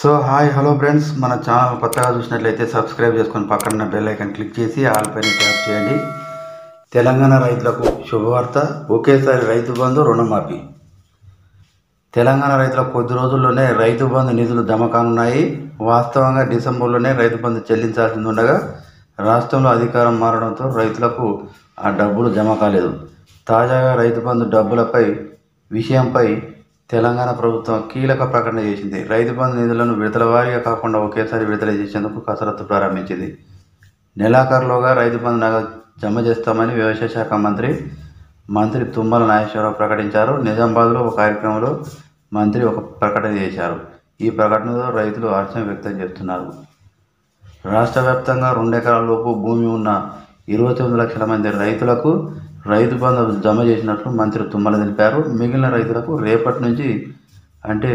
So hi hello friends, మన channel కొత్తగా చూసినట్లయితే సబ్స్క్రైబ్ చేసుకొని పక్కన బెల్ ఐకాన్ క్లిక్ చేసి ఆల్ పైన ట్యాప్ చేయండి. తెలంగాణ రైతులకు శుభవార్త, ఒకేసారి రైతు బంధు రుణమాఫీ. తెలంగాణ రైతులకు కొద్ది రోజుల్లోనే రైతు బంధు నిధులు జమ కానున్నాయి. వాస్తవంగా డిసెంబర్లోనే రైతు బంధు చెల్లించాల్సి ఉండగా రాష్ట్రంలో అధికారం మారడంతో రైతులకు ఆ డబ్బులు జమ కాలేదు. తాజాగా రైతు బంధు డబ్బులపై విషయంపై తెలంగాణ ప్రభుత్వం కీలక ప్రకటన చేసింది. రైతు బంధు నిధులను విడతల వారీగా కాకుండా ఒకేసారి విడుదల చేసేందుకు కసరత్తు ప్రారంభించింది. నెలాఖరులోగా రైతు బంధు నగదు జమ చేస్తామని వ్యవసాయ శాఖ మంత్రి తుమ్మల నాగేశ్వరరావు ప్రకటించారు. నిజామాబాద్లో ఒక కార్యక్రమంలో మంత్రి ఒక ప్రకటన చేశారు. ఈ ప్రకటనలో రైతులు హర్షం వ్యక్తం చేస్తున్నారు. రాష్ట్ర వ్యాప్తంగా 2 ఎకరాల లోపు భూమి ఉన్న 29 లక్షల మంది రైతులకు రైతు బంధు జమ చేసినట్లు మంత్రి తుమ్మల తెలిపారు. మిగిలిన రైతులకు రేపటి నుంచి అంటే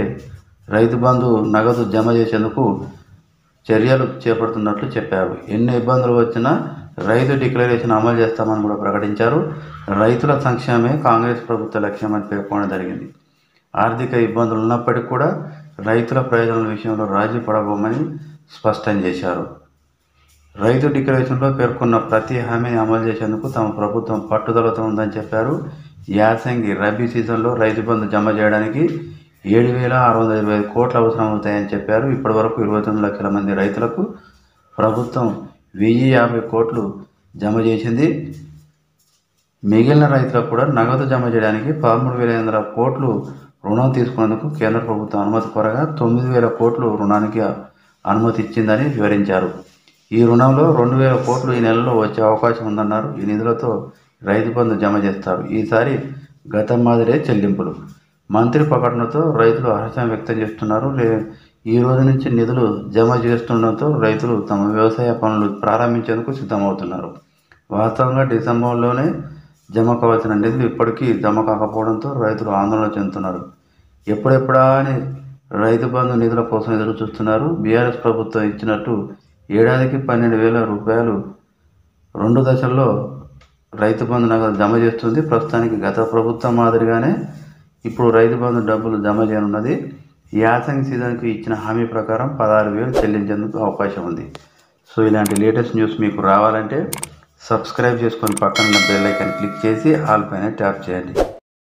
రైతు బంధు నగదు జమ చేసేందుకు చర్యలు చేపడుతున్నట్లు చెప్పారు. ఎన్ని ఇబ్బందులు వచ్చినా రైతు డిక్లరేషన్ అమలు చేస్తామని కూడా ప్రకటించారు. రైతుల సంక్షేమమే కాంగ్రెస్ ప్రభుత్వ లక్ష్యమని పేర్కొనడం జరిగింది. ఆర్థిక ఇబ్బందులు ఉన్నప్పటికీ కూడా రైతుల ప్రయోజనాల విషయంలో రాజీ పడబోమని స్పష్టం చేశారు. రైతు డిక్లరేషన్లో పేర్కొన్న ప్రతి హామీని అమలు చేసేందుకు తమ ప్రభుత్వం పట్టుదలతో ఉందని చెప్పారు. యాసంగి రబీ సీజన్లో రైతు బంధు జమ చేయడానికి 7,625 కోట్లు అవసరమవుతాయని చెప్పారు. ఇప్పటి వరకు 29 లక్షల మంది రైతులకు ప్రభుత్వం 1,050 కోట్లు జమ చేసింది. మిగిలిన రైతులకు కూడా నగదు జమ చేయడానికి 13,500 కోట్లు రుణం తీసుకునేందుకు కేంద్ర ప్రభుత్వం అనుమతి కోరగా 9,000 కోట్లు రుణానికి అనుమతి ఇచ్చిందని వివరించారు. ఈ రుణంలో 2,000 కోట్లు ఈ నెలలో వచ్చే అవకాశం ఉందన్నారు. ఈ నిధులతో రైతు బంధు జమ చేస్తారు. ఈసారి గతం మాదిరే చెల్లింపులు. మంత్రి ప్రకటనతో రైతులు హర్షం వ్యక్తం చేస్తున్నారు. ఈ రోజు నుంచి నిధులు జమ చేస్తుండటంతో రైతులు తమ వ్యవసాయ పనులు ప్రారంభించేందుకు సిద్ధమవుతున్నారు. వాస్తవంగా డిసెంబర్లోనే జమ కావాల్సిన నిధులు ఇప్పటికీ జమ కాకపోవడంతో రైతులు ఆందోళన చెందుతున్నారు. ఎప్పుడెప్పుడా అని రైతు బంధు నిధుల కోసం ఎదురు చూస్తున్నారు. బీఆర్ఎస్ ప్రభుత్వం ఇచ్చినట్టు ఏడాదికి 12,000 రూపాయలు 2 దశల్లో రైతు బంధు నగదు జమ చేస్తుంది. ప్రస్తుతానికి గత ప్రభుత్వం మాదిరిగానే ఇప్పుడు రైతు బంధు డబ్బులు జమ చేయనున్నది. యాసంగి సీజన్కి ఇచ్చిన హామీ ప్రకారం 16,000 చెల్లించేందుకు అవకాశం ఉంది. సో ఇలాంటి లేటెస్ట్ న్యూస్ మీకు రావాలంటే సబ్స్క్రైబ్ చేసుకొని పక్కన బెల్ ఐకాన్ క్లిక్ చేసి ఆల్ పైన ట్యాప్ చేయండి.